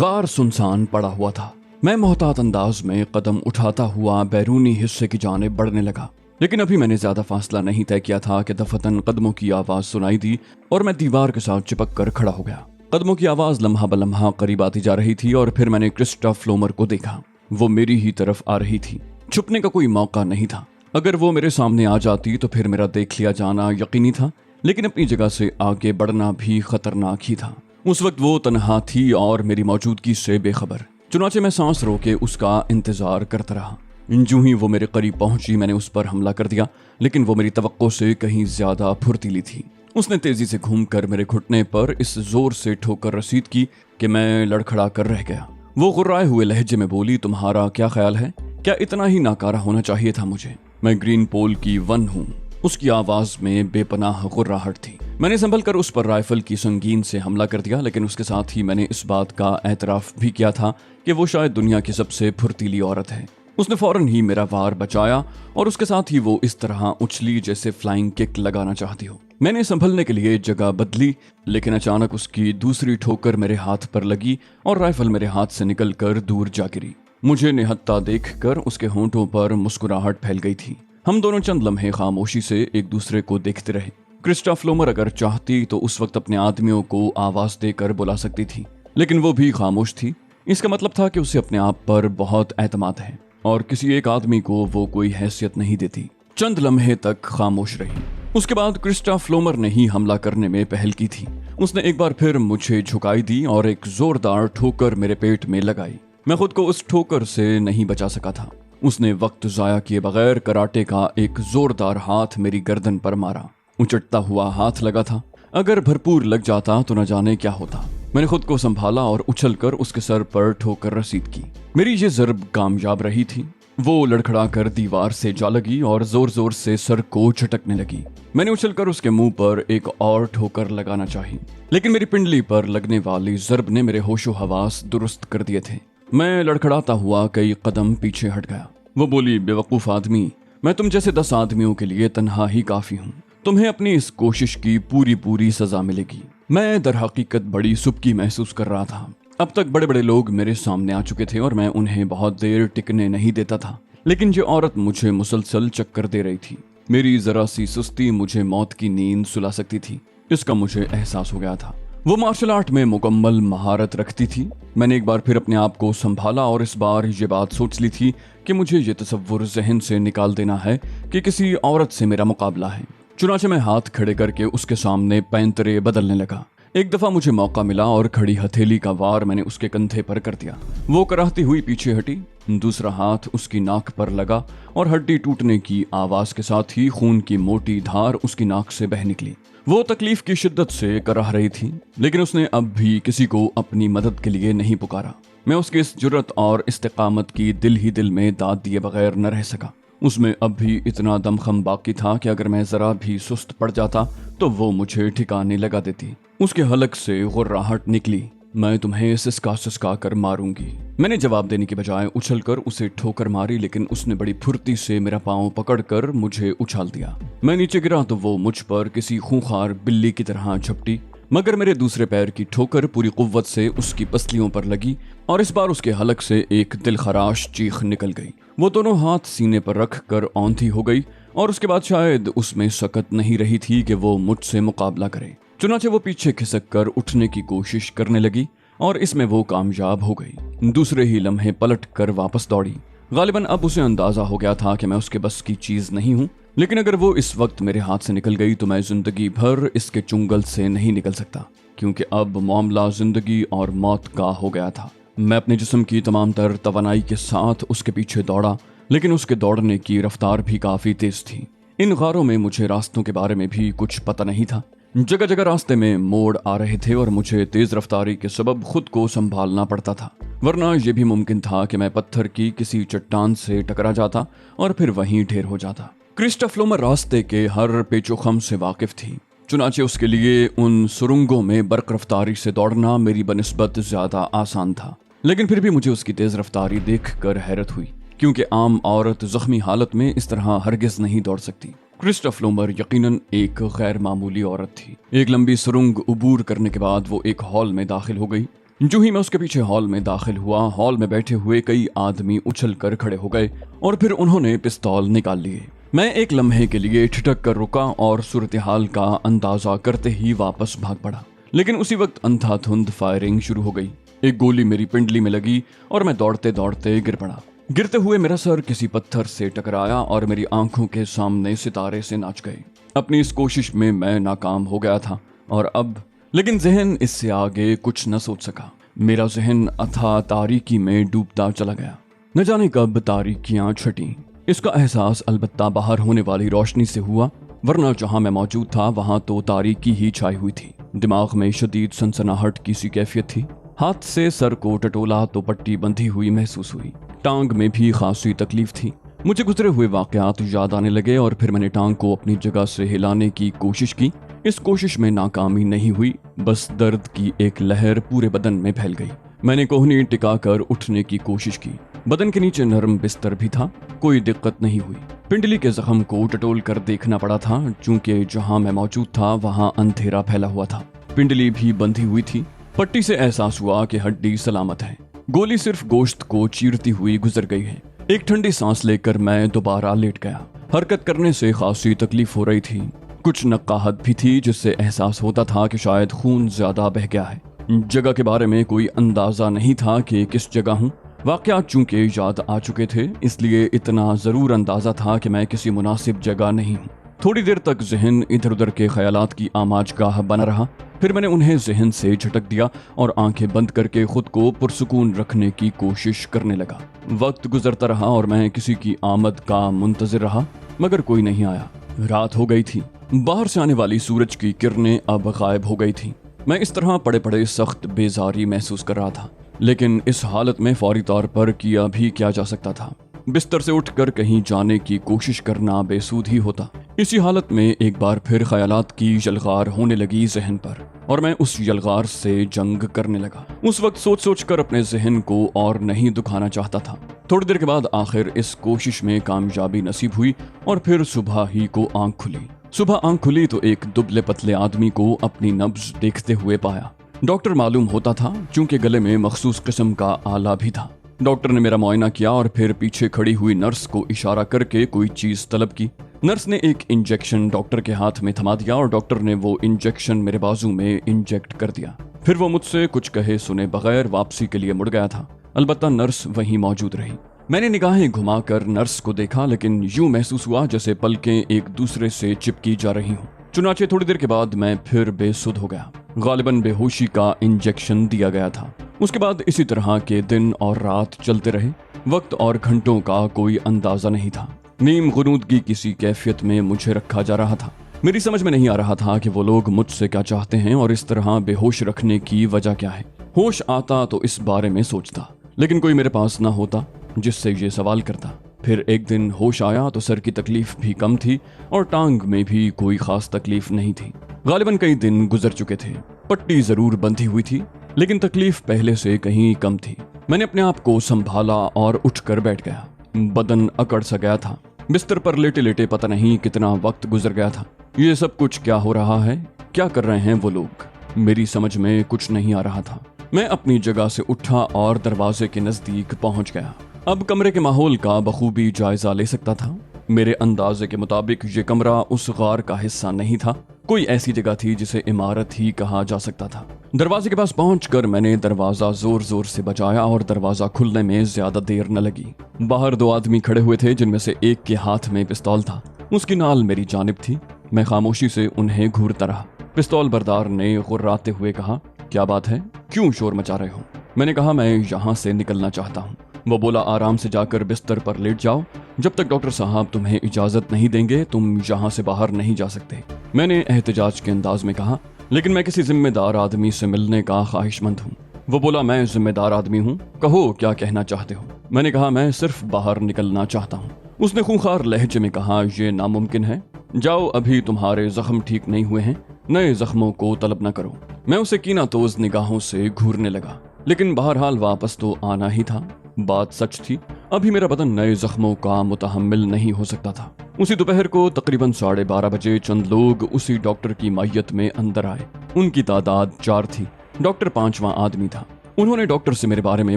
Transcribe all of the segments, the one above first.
غار سنسان پڑا ہوا تھا۔ میں محتاط انداز میں قدم اٹھاتا ہوا بیرونی حصے کی جانب بڑھنے لگا، لیکن ابھی میں نے زیادہ فاصلہ نہیں طے کیا تھا کہ دفتن قدموں کی آواز سنائی دی اور میں دیوار کے ساتھ چپک کر کھڑا ہو گیا۔ قدموں کی آواز لمحہ بلمحہ قریب آتی جا رہی تھی اور پھر میں نے کرسٹا فلومر کو دیکھا۔ وہ میری ہی طرف آ رہی تھی۔ چھپنے کا کوئی موقع نہیں تھا۔ اگر وہ میرے سامنے آ جاتی تو پھر میرا دیکھ لیا جانا یقینی تھا، لیکن اپنی جگہ سے آگے بڑھنا بھی خطرناک ہی تھا۔ اس وقت وہ تنہا تھی اور میری موجودگی سے بے خبر۔ چنانچہ میں سانس روکے اس کا انتظار کرتا رہا۔ جو ہی وہ میرے قریب پہنچی میں نے اس پر حملہ کر دیا، لیکن وہ میری توقع سے کہیں زیادہ پھرتیلی تھی۔ اس نے تیزی سے گھوم کر میرے گھٹنے پر اس زور سے ٹھوکر رسید کی کہ میں لڑکھڑا کر رہ گیا۔ وہ غرائے ہوئے لہجے میں بولی، تمہارا کیا خیال ہے؟ کیا اتنا ہی ناکارہ ہونا چاہیے تھا مجھے؟ میں گرین پول کی ون ہوں۔ اس کی آواز میں بے پناہ غراہٹ تھی۔ میں نے سنبھل کر اس پر رائفل کی سنگین سے حملہ کر دیا، لیکن اس کے ساتھ ہی میں نے اس بات کا اعتراف بھی کیا تھا کہ وہ شاید دنیا کی سب سے پھرتیلی عورت ہے۔ اس نے فوراً ہی میرا وار بچایا اور اس کے ساتھ ہی وہ اس طرح اچھلی جیسے فلائنگ کک لگانا چاہتی ہو۔ میں نے سنبھلنے کے لیے جگہ بدلی، لیکن اچانک اس کی دوسری ٹھوکر میرے ہاتھ پر لگی اور رائفل میرے ہاتھ سے نکل کر دور جا گری۔ مجھے نہتہ دیکھ کر اس کے ہونٹوں پر مسکراہٹ پھیل گئی تھی۔ ہم دونوں چند لمحے خاموشی سے ایک دوسرے کو دیکھتے رہے۔ کرسٹا فلومر اگر چاہتی تو اس وقت اپنے آدمیوں کو آواز دے کر بلا سکتی تھی، لیکن وہ بھی خاموش تھی۔ اس کا مطلب تھا کہ اسے اپنے آپ پر بہت اعتماد ہے اور کسی ایک آدمی کو وہ کوئی حیثیت نہیں دیتی۔ چند لمحے تک خاموش رہی۔ اس کے بعد کرسٹا فلومر نے ہی حملہ کرنے میں پہل کی تھی۔ اس نے ایک بار پھر مجھے جھکائی دی اور ایک زوردار ٹھوکر میرے پیٹ میں لگائی۔ میں خود کو اس ٹھوکر سے نہیں بچا سکا تھا۔ اس نے وقت ضائع کیے بغیر کراٹے کا ایک زوردار ہاتھ میری گردن پر مارا۔ اچٹتا ہوا ہاتھ لگا تھا۔ اگر بھرپور لگ جاتا تو نہ جانے کیا ہوتا۔ میں نے خود کو سنبھالا اور اچھل کر اس کے سر پر ٹھوکر رسید کی۔ میری یہ ضرب کامیاب رہی تھی۔ وہ لڑکھڑا کر دیوار سے جا لگی اور زور زور سے سر کو جھٹکنے لگی۔ میں نے اچھل کر اس کے منہ پر ایک اور ٹھوکر لگانا چاہی، لیکن میری پنڈلی پر لگنے والی ضرب نے میرے ہوش و حواس درست کر دیے تھے۔ میں لڑکھڑاتا ہوا کئی قدم پیچھے ہٹ گیا۔ وہ بولی، بے وقوف آدمی، میں تم جیسے 10 آدمیوں کے لیے تنہا ہی کافی ہوں۔ تمہیں اپنی اس کوشش کی پوری سزا ملے گی۔ میں در حقیقت بڑی سبکی محسوس کر رہا تھا۔ اب تک بڑے بڑے لوگ میرے سامنے آ چکے تھے اور میں انہیں بہت دیر ٹکنے نہیں دیتا تھا، لیکن یہ عورت مجھے مسلسل چکر دے رہی تھی۔ میری ذرا سی سستی مجھے موت کی نیند سلا سکتی تھی، اس کا مجھے احساس ہو گیا تھا۔ وہ مارشل آرٹ میں مکمل مہارت رکھتی تھی۔ میں نے ایک بار پھر اپنے آپ کو سنبھالا اور اس بار یہ بات سوچ لی تھی کہ مجھے یہ تصور ذہن سے نکال دینا ہے کہ کسی عورت سے میرا مقابلہ ہے۔ چنانچہ میں ہاتھ کھڑے کر کے اس کے سامنے پینترے بدلنے لگا۔ ایک دفعہ مجھے موقع ملا اور کھڑی ہتھیلی کا وار میں نے اس کے کندھے پر کر دیا۔ وہ کراہتی ہوئی پیچھے ہٹی۔ دوسرا ہاتھ اس کی ناک پر لگا اور ہڈی ٹوٹنے کی آواز کے ساتھ ہی خون کی موٹی دھار اس کی ناک سے بہہ نکلی۔ وہ تکلیف کی شدت سے کراہ رہی تھی، لیکن اس نے اب بھی کسی کو اپنی مدد کے لیے نہیں پکارا۔ میں اس کی اس جرأت اور استقامت کی دل ہی دل میں داد دیے بغیر نہ رہ سکا۔ اس میں اب بھی اتنا دمخم باقی تھا کہ اگر میں ذرا بھی سست پڑ جاتا تو وہ مجھے ٹھکانے لگا دیتی۔ اس کے حلق سے غراہٹ نکلی، میں تمہیں سسکا کر ماروں گی۔ میں نے جواب دینے کی بجائے اچھل کر اسے ٹھوکر ماری، لیکن اس نے بڑی پھرتی سے میرا پاؤں پکڑ کر مجھے اچھال دیا۔ میں نیچے گرا تو وہ مجھ پر کسی خونخوار بلی کی طرح جھپٹی، مگر میرے دوسرے پیر کی ٹھوکر پوری قوت سے اس کی پسلیوں پر لگی اور اس بار اس کے حلق سے ایک دل خراش چیخ نکل گئی۔ وہ دونوں ہاتھ سینے پر رکھ کر اوندھی ہو گئی اور اس کے بعد شاید اس میں سکت نہیں رہی تھی کہ وہ مجھ سے مقابلہ کرے۔ چنانچہ وہ پیچھے کھسک کر اٹھنے کی کوشش کرنے لگی اور اس میں وہ کامیاب ہو گئی۔ دوسرے ہی لمحے پلٹ کر واپس دوڑی۔ غالباً اب اسے اندازہ ہو گیا تھا کہ میں اس کے بس کی چیز نہیں ہوں، لیکن اگر وہ اس وقت میرے ہاتھ سے نکل گئی تو میں زندگی بھر اس کے چنگل سے نہیں نکل سکتا، کیونکہ اب معاملہ زندگی اور موت کا ہو گیا تھا۔ میں اپنے جسم کی تمام تر توانائی کے ساتھ اس کے پیچھے دوڑا، لیکن اس کے دوڑنے کی رفتار بھی کافی تیز تھی۔ ان غاروں میں مجھے راستوں کے بارے میں بھی کچھ پتہ نہیں تھا۔ جگہ جگہ راستے میں موڑ آ رہے تھے اور مجھے تیز رفتاری کے سبب خود کو سنبھالنا پڑتا تھا، ورنہ یہ بھی ممکن تھا کہ میں پتھر کی کسی چٹان سے ٹکرا جاتا اور پھر وہیں ڈھیر ہو جاتا۔ کرسٹا فلومر راستے کے ہر پیچ و خم سے واقف تھی، چنانچہ اس کے لیے ان سرنگوں میں برق رفتاری سے دوڑنا میری بنسبت زیادہ آسان تھا، لیکن پھر بھی مجھے اس کی تیز رفتاری دیکھ کر حیرت ہوئی، کیونکہ عام عورت زخمی حالت میں اس طرح ہرگز نہیں دوڑ سکتی۔ کرسٹا فلومر یقیناً ایک غیر معمولی عورت تھی۔ ایک لمبی سرنگ عبور کرنے کے بعد وہ ایک ہال میں داخل ہو گئی۔ जो ही मैं उसके पीछे हॉल में दाखिल हुआ, हॉल में बैठे हुए कई आदमी उछल कर खड़े हो गए और फिर उन्होंने पिस्तौल निकाल लिए। मैं एक लम्हे के लिए ठिठक कर रुका और सूरत हाल का अंदाजा करते ही वापस भाग पड़ा, लेकिन उसी वक्त अंधाधुंध फायरिंग शुरू हो गई। एक गोली मेरी पिंडली में लगी और मैं दौड़ते दौड़ते गिर पड़ा। गिरते हुए मेरा सर किसी पत्थर से टकराया और मेरी आंखों के सामने सितारे से नाच गए। अपनी इस कोशिश में मैं नाकाम हो गया था और अब लेकिन जहन इससे आगे कुछ न सोच सका। मेरा जहन अथाह तारीकी में डूबता चला गया। न जाने कब तारीकियां छटी। इसका एहसास अलबत्ता बाहर होने वाली रोशनी से हुआ, वरना जहां मैं मौजूद था वहां तो तारीकी ही छाई हुई थी। दिमाग में शदीद सनसनाहट की सी कैफियत थी। हाथ से सर को टटोला तो पट्टी बंधी हुई महसूस हुई। टांग में भी खासी तकलीफ थी। मुझे गुजरे हुए वाकयात याद आने लगे और फिर मैंने टांग को अपनी जगह से हिलाने की कोशिश की। इस कोशिश में नाकामी नहीं हुई, बस दर्द की एक लहर पूरे बदन में फैल गई। मैंने कोहनी टिकाकर उठने की कोशिश की। बदन के नीचे नरम बिस्तर भी था, कोई दिक्कत नहीं हुई। पिंडली के जख्म को टटोल कर देखना पड़ा था, चूंकि जहां मैं मौजूद था वहां अंधेरा फैला हुआ था। पिंडली भी बंधी हुई थी। पट्टी से एहसास हुआ कि हड्डी सलामत है। गोली सिर्फ गोश्त को चीरती हुई गुजर गई है। एक ठंडी सांस लेकर मैं दोबारा लेट गया। हरकत करने से खासी तकलीफ हो रही थी। कुछ नक्काहत भी थी जिससे एहसास होता था कि शायद खून ज्यादा बह गया है। जगह के बारे में कोई अंदाजा नहीं था कि किस जगह हूँ। वाकयात चूंकि याद आ चुके थे, इसलिए इतना जरूर अंदाजा था कि मैं किसी मुनासिब जगह नहीं हूँ। थोड़ी देर तक जहन इधर उधर के ख्यालात की आमाजगाह बना रहा। फिर मैंने उन्हें जहन से झटक दिया और आंखें बंद करके खुद को पुरसुकून रखने की कोशिश करने लगा। वक्त गुजरता रहा और मैं किसी की आमद का मुंतजिर रहा, मगर कोई नहीं आया। रात हो गई थी। बाहर से आने वाली सूरज की किरणें अब गायब हो गई थी। मैं इस तरह पड़े पड़े सख्त बेजारी महसूस कर रहा था, लेकिन इस हालत में फौरी तौर पर किया भी क्या जा सकता था। बिस्तर से उठकर कहीं जाने की कोशिश करना बेसूद ही होता। इसी हालत में एक बार फिर ख्यालात की यलगार होने लगी जहन पर और मैं उस यलगार से जंग करने लगा। उस वक्त सोच सोच कर अपने जहन को और नहीं दुखाना चाहता था। थोड़ी देर के बाद आखिर इस कोशिश में कामयाबी नसीब हुई और फिर सुबह ही को आंख खुली। सुबह आंख खुली तो एक दुबले पतले आदमी को अपनी नब्ज देखते हुए पाया। डॉक्टर मालूम होता था, चूंकि गले में मखसूस किस्म का आला भी था। डॉक्टर ने मेरा मुआयना किया और फिर पीछे खड़ी हुई नर्स को इशारा करके कोई चीज तलब की। नर्स ने एक इंजेक्शन डॉक्टर के हाथ में थमा दिया और डॉक्टर ने वो इंजेक्शन मेरे बाजू में इंजेक्ट कर दिया। फिर वो मुझसे कुछ कहे सुने बगैर वापसी के लिए मुड़ गया था। अलबत्ता नर्स वहीं मौजूद रही। मैंने निगाहें घुमाकर नर्स को देखा, लेकिन यूं महसूस हुआ जैसे पलकें एक दूसरे से चिपकी जा रही हों। चुनाचे थोड़ी देर के बाद मैं फिर बेसुध हो गया। गालिबन बेहोशी का इंजेक्शन दिया गया था। उसके बाद इसी तरह के दिन और रात चलते रहे। वक्त और घंटों का कोई अंदाजा नहीं था। नीम गुनूदगी किसी कैफियत में मुझे रखा जा रहा था। मेरी समझ में नहीं आ रहा था कि वो लोग मुझसे क्या चाहते हैं और इस तरह बेहोश रखने की वजह क्या है। होश आता तो इस बारे में सोचता, लेकिन कोई मेरे पास ना होता जिससे ये सवाल करता। फिर एक दिन होश आया तो सर की तकलीफ भी कम थी और टांग में भी कोई खास तकलीफ नहीं थी। गालिबन कई दिन गुजर चुके थे। पट्टी जरूर बंधी हुई थी, लेकिन तकलीफ पहले से कहीं कम थी। मैंने अपने आप को संभाला और उठकर बैठ गया। बदन अकड़ सा गया था। बिस्तर पर लेटे लेटे पता नहीं कितना वक्त गुजर गया था। ये सब कुछ क्या हो रहा है? क्या कर रहे हैं वो लोग? मेरी समझ में कुछ नहीं आ रहा था। मैं अपनी जगह से उठा और दरवाजे के नजदीक पहुंच गया। अब कमरे के माहौल का बखूबी जायजा ले सकता था। मेरे अंदाजे के मुताबिक ये कमरा उस गार का हिस्सा नहीं था। कोई ऐसी जगह थी जिसे इमारत ही कहा जा सकता था। दरवाजे के पास पहुंचकर मैंने दरवाजा जोर जोर से बजाया और दरवाजा खुलने में ज्यादा देर न लगी। बाहर दो आदमी खड़े हुए थे, जिनमें से एक के हाथ में पिस्तौल था। उसकी नाल मेरी जानिब थी। मैं खामोशी से उन्हें घूरता रहा। पिस्तौल बरदार ने गुर्राते हुए कहा, क्या बात है, क्यों शोर मचा रहे हो? मैंने कहा, मैं यहाँ से निकलना चाहता हूँ। वो बोला, आराम से जाकर बिस्तर पर लेट जाओ। जब तक डॉक्टर साहब तुम्हें इजाजत नहीं देंगे तुम यहाँ से बाहर नहीं जा सकते। मैंने एहतजाज के अंदाज में कहा, लेकिन मैं किसी जिम्मेदार आदमी से मिलने का ख्वाहिशमंद हूँ। वो बोला, मैं जिम्मेदार आदमी हूँ, कहो क्या कहना चाहते हो? मैंने कहा, मैं सिर्फ बाहर निकलना चाहता हूँ। उसने खूंखार लहजे में कहा, ये नामुमकिन है। जाओ, अभी तुम्हारे जख्म ठीक नहीं हुए हैं, नए जख्मों को तलब न करो। मैं उसे कीनातोज निगाहों से घूरने लगा, लेकिन बहरहाल वापस तो आना ही था। बात सच थी, अभी मेरा बदन नए जख्मों का मुतहम्मिल नहीं हो सकता था। उसी दोपहर को तकरीबन 12:30 बजे चंद लोग उसी डॉक्टर की मैयत में अंदर आए। उनकी तादाद 4 थी। डॉक्टर 5वां आदमी था। उन्होंने डॉक्टर से मेरे बारे में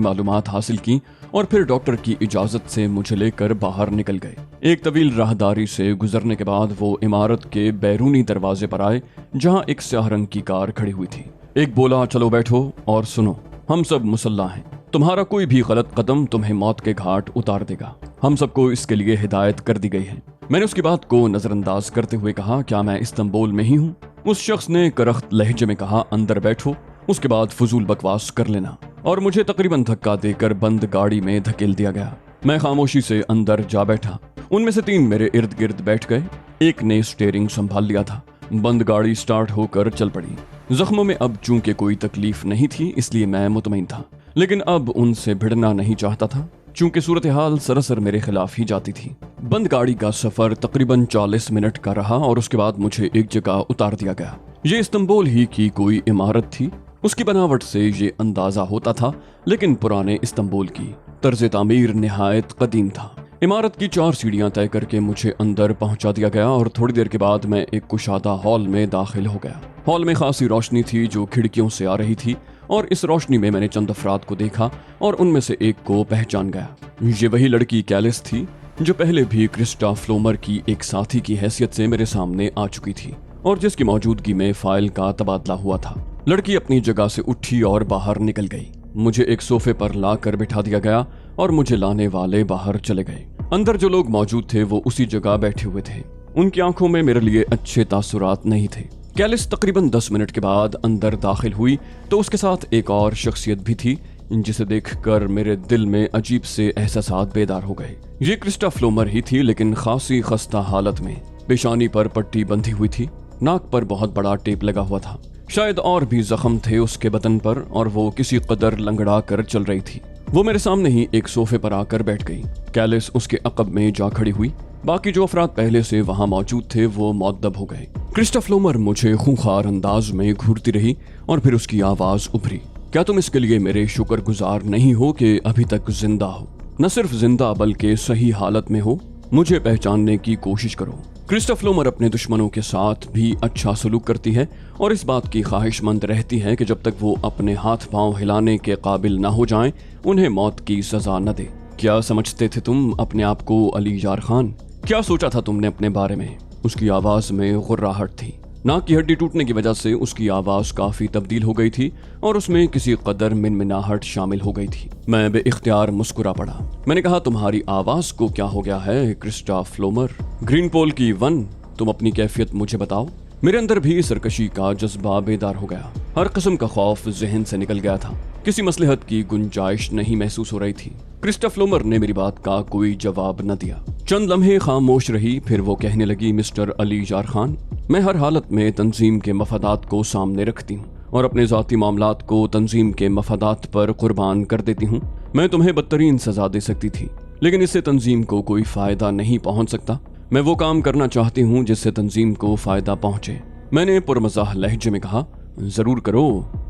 मालूमात हासिल की और फिर डॉक्टर की इजाजत से मुझे लेकर बाहर निकल गए। एक तवील राहदारी से गुजरने के बाद वो इमारत के बैरूनी दरवाजे पर आए जहां एक स्याह रंग की कार खड़ी हुई थी। एक बोला, चलो बैठो और सुनो, हम सब मुसल्ला हैं, तुम्हारा कोई भी गलत कदम तुम्हें मौत के घाट उतार देगा। हम सबको इसके लिए हिदायत कर दी गई है। मैंने उसकी बात को नजरअंदाज करते हुए कहा, क्या मैं इस्तांबुल में ही हूँ? उस शख्स ने करख्त लहजे में कहा, अंदर बैठो, उसके बाद फजूल बकवास कर लेना, और मुझे तकरीबन धक्का देकर बंद गाड़ी में धकेल दिया गया। मैं खामोशी से अंदर जा बैठा। उनमें से 3 मेरे इर्द गिर्द बैठ गए। एक ने स्टीयरिंग संभाल लिया था। बंद गाड़ी स्टार्ट होकर चल पड़ी। जख्मों में अब चूंकि कोई तकलीफ नहीं थी इसलिए मैं मुतमईन था, लेकिन अब उनसे भिड़ना नहीं चाहता था चूंकि सूरत हाल सरासर मेरे खिलाफ ही जाती थी। बंद गाड़ी का सफर तकरीबन 40 मिनट का रहा और उसके बाद मुझे एक जगह उतार दिया गया। ये इस्तांबुल ही की कोई इमारत थी। उसकी बनावट से ये अंदाजा होता था, लेकिन पुराने इस्तांबुल की तर्ज तामीर निहायत कदीम था। इमारत की 4 सीढ़ियां तय करके मुझे अंदर पहुंचा दिया गया और थोड़ी देर के बाद मैं एक कुशादा हॉल में दाखिल हो गया। हॉल में खासी रोशनी थी जो खिड़कियों से आ रही थी और इस रोशनी में मैंने चंद अफराद को देखा और उनमें से एक को पहचान गया। ये वही लड़की कैलिस थी जो पहले भी क्रिस्टा फ्लोमर की एक साथी की हैसियत से मेरे सामने आ चुकी थी और जिसकी मौजूदगी में फाइल का तबादला हुआ था। लड़की अपनी जगह से उठी और बाहर निकल गई। मुझे एक सोफे पर ला कर बिठा दिया गया और मुझे लाने वाले बाहर चले गए। अंदर जो लोग मौजूद थे वो उसी जगह बैठे हुए थे। उनकी आंखों में मेरे लिए अच्छे तासुरात नहीं थे। कैलिस तकरीबन 10 मिनट के बाद अंदर दाखिल हुई तो उसके साथ एक और शख्सियत भी थी जिसे देखकर मेरे दिल में अजीब से एहसासात बेदार हो गए। ये क्रिस्टा फ्लोमर ही थी, लेकिन खासी खस्ता हालत में। पेशानी पर पट्टी बंधी हुई थी, नाक पर बहुत बड़ा टेप लगा हुआ था। शायद और भी जख्म थे उसके बदन पर और वो किसी कदर लंगड़ा कर चल रही थी। वो मेरे सामने ही एक सोफे पर आकर बैठ गई। कैलिस उसके अकब में जा खड़ी हुई। बाकी जो अफराद पहले से वहां मौजूद थे वो मुअद्दब हो गए। क्रिस्टा फ्लोमर मुझे खूंखार अंदाज में घूरती रही और फिर उसकी आवाज उभरी, क्या तुम इसके लिए मेरे शुक्रगुजार नहीं हो कि अभी तक जिंदा हो? न सिर्फ जिंदा बल्कि सही हालत में हो। मुझे पहचानने की कोशिश करो। क्रिस्टा फ्लोमर अपने दुश्मनों के साथ भी अच्छा सलूक करती है और इस बात की ख्वाहिशमंद रहती है कि जब तक वो अपने हाथ पांव हिलाने के काबिल न हो जाएं, उन्हें मौत की सजा न दे। क्या समझते थे तुम अपने आप को अली यार खान? क्या सोचा था तुमने अपने बारे में? उसकी आवाज में गुर्राहट थी। नाक की हड्डी टूटने की वजह से उसकी आवाज काफी तब्दील हो गई थी और उसमें किसी कदर मिनमिनाहट शामिल हो गई थी। मैं बेइख्तियार मुस्कुरा पड़ा। मैंने कहा, तुम्हारी आवाज को क्या हो गया है क्रिस्टा फ्लोमर? ग्रीन पोल की 1, तुम अपनी कैफियत मुझे बताओ। मेरे अंदर भी सरकशी का जज्बा बेदार हो गया। हर किस्म का खौफ जहन से निकल गया था। किसी मसलहत की गुंजाइश नहीं महसूस हो रही थी। क्रिस्टा फ्लोमर ने मेरी बात का कोई जवाब न दिया। चंद लम्हे खामोश रही, फिर वो कहने लगी, मिस्टर अली यार खान, मैं हर हालत में तंजीम के मफादात को सामने रखती हूँ और अपने ज़ाती मामलात को तंजीम के मफादात पर कुर्बान कर देती हूँ। मैं तुम्हें बदतरीन सजा दे सकती थी, लेकिन इससे तंजीम को कोई फ़ायदा नहीं पहुँच सकता। मैं वो काम करना चाहती हूँ जिससे तंजीम को फ़ायदा पहुँचे। मैंने पुरमज़ाह लहजे में कहा, ज़रूर करो,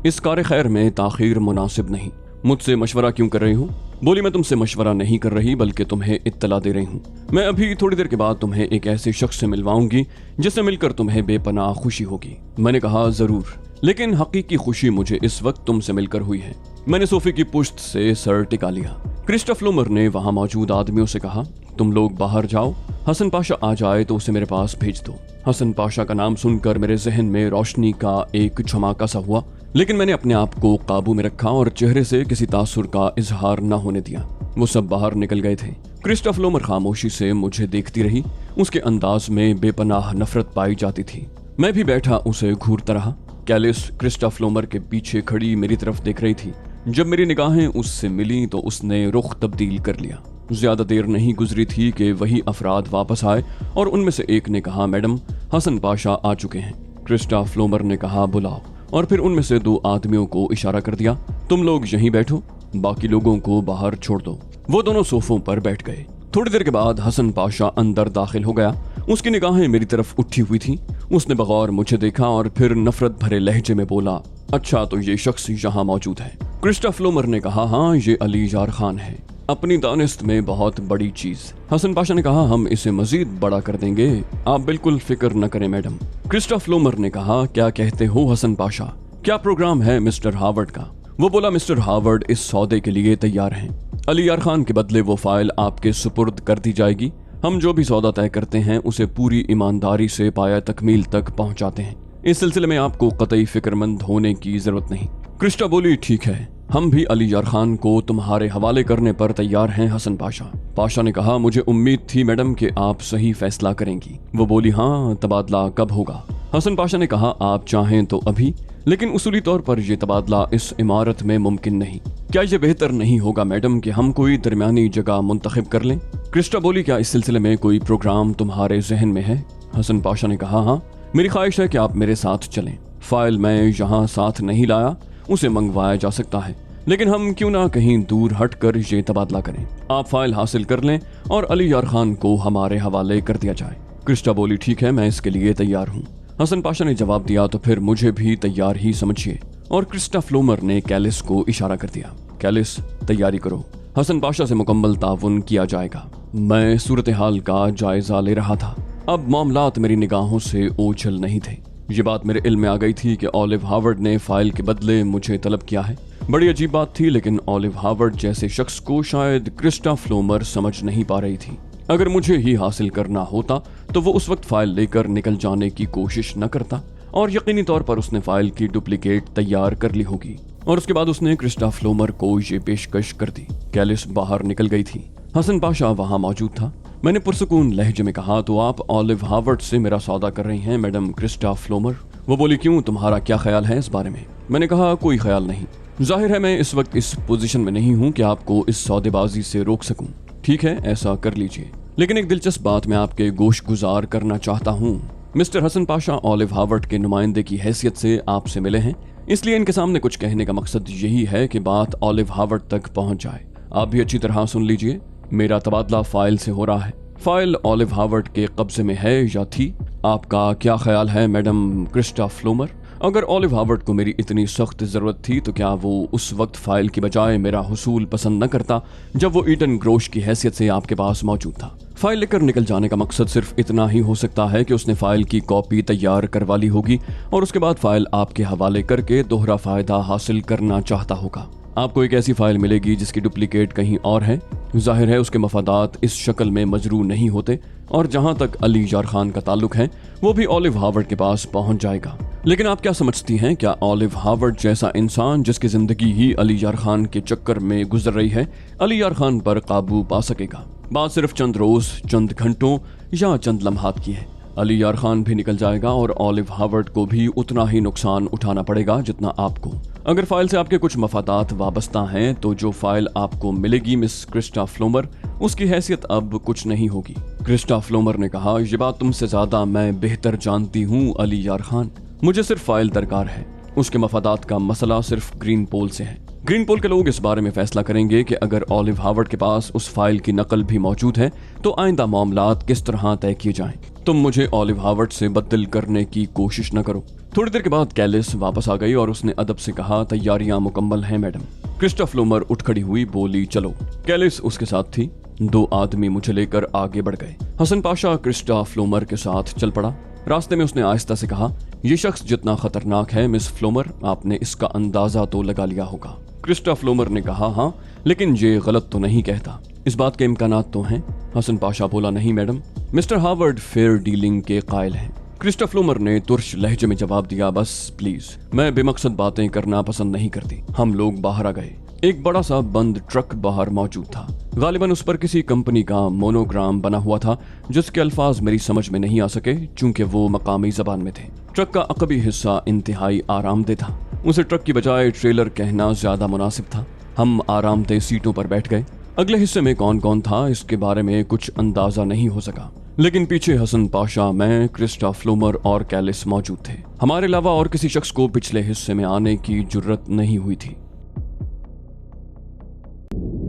इस कार खैर में ताख़ीर मुनासिब नहीं। मुझसे मशवरा क्यों कर रही हूँ? बोली, मैं तुमसे मशवरा नहीं कर रही बल्कि तुम्हें इत्तला दे रही हूँ। मैं अभी थोड़ी देर के बाद तुम्हें एक ऐसे शख्स से मिलवाऊंगी जिससे मिलकर तुम्हें बेपनाह खुशी होगी। मैंने कहा, जरूर, लेकिन हकीकी खुशी मुझे इस वक्त तुमसे मिलकर हुई है। मैंने सोफे की पुश्त से सर टिका लिया। क्रिस्टा फ्लोमर ने वहां मौजूद आदमियों से कहा, तुम लोग बाहर जाओ, हसन पाशा आ जाए तो उसे मेरे पास भेज दो। हसन पाशा का नाम सुनकर मेरे जहन में रोशनी का एक झमाका सा हुआ, लेकिन मैंने अपने आप को काबू में रखा और चेहरे से किसी तासुर का इजहार न होने दिया। वो सब बाहर निकल गए थे। क्रिस्टा फ्लोमर खामोशी से मुझे देखती रही। उसके अंदाज में बेपनाह नफरत पाई जाती थी। मैं भी बैठा उसे घूरता रहा। कैलिस क्रिस्टा फ्लोमर के पीछे खड़ी मेरी तरफ देख रही थी। जब मेरी निगाहें उससे मिली तो उसने रुख तब्दील कर लिया। ज्यादा देर नहीं गुजरी थी कि वही अफराद वापस आए और उनमें से एक ने कहा, मैडम, हसन पाशा आ चुके हैं। क्रिस्टा फ्लोमर ने कहा, बुलाओ, और फिर उनमें से 2 आदमियों को इशारा कर दिया, तुम लोग यहीं बैठो, बाकी लोगों को बाहर छोड़ दो। वो दोनों सोफों पर बैठ गए। थोड़ी देर के बाद हसन पाशा अंदर दाखिल हो गया। उसकी निगाहें मेरी तरफ उठी हुई थी। उसने बगौर मुझे देखा और फिर नफरत भरे लहजे में बोला, अच्छा तो ये शख्स यहाँ मौजूद है। क्रिस्टा फ्लोमर ने कहा, हाँ, ये अली यार खान है, अपनी दानिस्त में बहुत बड़ी चीज। हसन पाशा ने कहा, हम इसे मजीद बड़ा कर देंगे, आप बिल्कुल फिक्र न करें मैडम। क्रिस्टा फ्लोमर ने कहा, क्या कहते हो हसन पाशा, क्या प्रोग्राम है मिस्टर हार्वर्ड का? वो बोला, मिस्टर हार्वर्ड इस सौदे के लिए तैयार हैं। अली यार खान के बदले वो फाइल आपके सुपुर्द कर दी जाएगी। हम जो भी सौदा तय करते हैं उसे पूरी ईमानदारी से पाया तकमील तक पहुंचाते हैं। इस सिलसिले में आपको कतई फिक्रमंद होने की जरूरत नहीं। क्रिस्टा बोली, ठीक है, हम भी अली यार खान को तुम्हारे हवाले करने पर तैयार हैं हसन पाशा। पाशा ने कहा, मुझे उम्मीद थी मैडम कि आप सही फैसला करेंगी। वो बोली, हाँ, तबादला कब होगा? हसन पाशा ने कहा, आप चाहें तो अभी, लेकिन उसूली तौर पर यह तबादला इस इमारत में मुमकिन नहीं। क्या ये बेहतर नहीं होगा मैडम कि हम कोई दरमियानी जगह मुंतखब कर लें? क्रिस्टा बोली, क्या इस सिलसिले में कोई प्रोग्राम तुम्हारे जहन में है? हसन पाशा ने कहा, हाँ, मेरी ख्वाहिश है कि आप मेरे साथ चलें। फाइल मैं यहाँ साथ नहीं लाया, उसे मंगवाया जा सकता है, लेकिन हम क्यों ना कहीं दूर हटकर ये तबादला करें। आप फाइल हासिल कर लें और अली यार खान को हमारे हवाले कर दिया जाए। क्रिस्टा बोली, ठीक है, मैं इसके लिए तैयार हूँ। हसन पाशा ने जवाब दिया, तो फिर मुझे भी तैयार ही समझिए। और क्रिस्टा फ्लोमर ने कैलिस को इशारा कर दिया, कैलिस तैयारी करो, हसन पाशा से मुकम्मल ताउन किया जाएगा। मैं सूरत हाल का जायजा ले रहा था। अब मामलात मेरी निगाहों से ओझल नहीं थे। ये बात मेरे इल्म में आ गई थी कि ऑलिव हार्वर्ड ने फाइल के बदले मुझे तलब किया है। बड़ी अजीब बात थी, लेकिन ऑलिव हार्वर्ड जैसे शख्स को शायद क्रिस्टा फ्लोमर समझ नहीं पा रही थी। अगर मुझे ही हासिल करना होता तो वो उस वक्त फाइल लेकर निकल जाने की कोशिश न करता, और यकीनी तौर पर उसने फाइल की डुप्लीकेट तैयार कर ली होगी। और उसके बाद उसने क्रिस्टा फ्लोमर को ये पेशकश कर दी। कैलिस बाहर निकल गई थी। हसन पाशा वहां मौजूद था। मैंने पुरसुकून लहजे में कहा, तो आप ऑलिव हार्वर्ड से मेरा सौदा कर रही हैं मैडम क्रिस्टा फ्लोमर? वो बोली, क्यों, तुम्हारा क्या ख्याल है इस बारे में? मैंने कहा, कोई ख्याल नहीं। जाहिर है मैं इस वक्त इस पोजीशन में नहीं हूं कि आपको इस सौदेबाजी से रोक सकूं। ठीक है, ऐसा कर लीजिए, लेकिन एक दिलचस्प बात मैं आपके गोश गुजार करना चाहता हूं। Mister Hasan Pasha olive Harvard के नुमाइंदे की हैसियत से आपसे मिले हैं, इसलिए इनके सामने कुछ कहने का मकसद यही है कि बात ऑलिव हार्वर्ड तक पहुंच जाए। आप भी अच्छी तरह सुन लीजिए। मेरा तबादला फाइल से हो रहा है। फाइल ऑलिव हार्वर्ड के कब्जे में है या थी? आपका क्या ख्याल है मैडम क्रिस्टा फ्लोमर? अगर ऑलिव हार्वर्ड को मेरी इतनी सख्त जरूरत थी तो क्या वो उस वक्त फाइल की बजाय मेरा हुसूल पसंद न करता जब वो ईडन ग्रोश की हैसियत से आपके पास मौजूद था? फाइल लेकर निकल जाने का मकसद सिर्फ इतना ही हो सकता है कि उसने फाइल की कॉपी तैयार करवा ली होगी और उसके बाद फाइल आपके हवाले करके दोहरा फायदा हासिल करना चाहता होगा। आपको एक ऐसी फाइल मिलेगी जिसकी डुप्लीकेट कहीं और है। जाहिर है उसके मफादात इस शक्ल में मजरू नहीं होते, और जहां तक अली यार खान का ताल्लुक है वो भी ऑलिव हार्वर्ड के पास पहुंच जाएगा। लेकिन आप क्या समझती हैं, क्या ऑलिव हार्वर्ड जैसा इंसान जिसकी जिंदगी ही अली यार खान के चक्कर में गुजर रही है, अली यार खान पर काबू पा सकेगा? बात सिर्फ चंद रोज, चंद घंटों या चंद लम्हात की है। अली यार खान भी निकल जाएगा और ऑलिव हार्वर्ड को भी उतना ही नुकसान उठाना पड़ेगा जितना आपको। अगर फाइल से आपके कुछ मफादात वाबस्ता हैं तो जो फाइल आपको मिलेगी मिस क्रिस्टा फ्लोमर, उसकी हैसियत अब कुछ नहीं होगी। क्रिस्टा फ्लोमर ने कहा, ये बात तुमसे ज्यादा मैं बेहतर जानती हूँ अली यार खान। मुझे सिर्फ फाइल दरकार है। उसके मफादात का मसला सिर्फ ग्रीन पोल से है। ग्रीन पोल के लोग इस बारे में फैसला करेंगे कि अगर ऑलिव हार्वर्ड के पास उस फाइल की नकल भी मौजूद है तो आइंदा मामलात किस तरह तय किए जाएं। तुम मुझे ऑलिव हार्वर्ड से बदल करने की कोशिश न करो। थोड़ी देर के बाद कैलिस वापस आ गई और उसने अदब से कहा, तैयारियां मुकम्मल हैं मैडम। क्रिस्टा फ्लोमर उठ खड़ी हुई, बोली, चलो। कैलिस उसके साथ थी। दो आदमी मुझे लेकर आगे बढ़ गए। हसन पाशा क्रिस्टा फ्लोमर के साथ चल पड़ा। रास्ते में उसने आहिस्ता से कहा, ये शख्स जितना खतरनाक है मिस फ्लोमर, आपने इसका अंदाजा तो लगा लिया होगा। क्रिस्टा फ्लोमर ने कहा, हाँ, लेकिन ये गलत तो नहीं कहता। इस बात के इम्कानात तो हैं। हसन पाशा बोला, नहीं madam, mister Harvard fair dealing के कायल हैं। क्रिस्टा फ्लोमर ने तुर्श लहजे में जवाब दिया, बस प्लीज, मैं बेमकसद बातें करना पसंद नहीं करती। हम लोग बाहर आ गए। एक बड़ा सा बंद ट्रक बाहर मौजूद था। गालिबन उस पर किसी कंपनी का मोनोग्राम बना हुआ था जिसके अल्फाज मेरी समझ में नहीं आ सके चूंकि वो मकामी जबान में थे। ट्रक का अकबी हिस्सा इंतहाई आरामदेह था। उसे ट्रक की बजाय ट्रेलर कहना ज्यादा मुनासिब था। हम आरामदेह सीटों पर बैठ गए। अगले हिस्से में कौन कौन था इसके बारे में कुछ अंदाजा नहीं हो सका, लेकिन पीछे हसन पाशा, मैं, क्रिस्टा फ्लोमर और कैलिस मौजूद थे। हमारे अलावा और किसी शख्स को पिछले हिस्से में आने की जुर्रत नहीं हुई थी।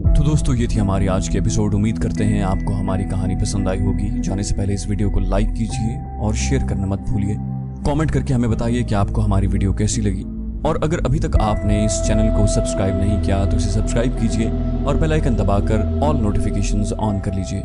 तो दोस्तों, ये थी हमारी आज की एपिसोड। उम्मीद करते हैं आपको हमारी कहानी पसंद आई होगी। जाने से पहले इस वीडियो को लाइक कीजिए और शेयर करना मत भूलिए। कमेंट करके हमें बताइए कि आपको हमारी वीडियो कैसी लगी, और अगर अभी तक आपने इस चैनल को सब्सक्राइब नहीं किया तो इसे सब्सक्राइब कीजिए और बेल आइकन दबाकर ऑल नोटिफिकेशंस ऑन कर लीजिए।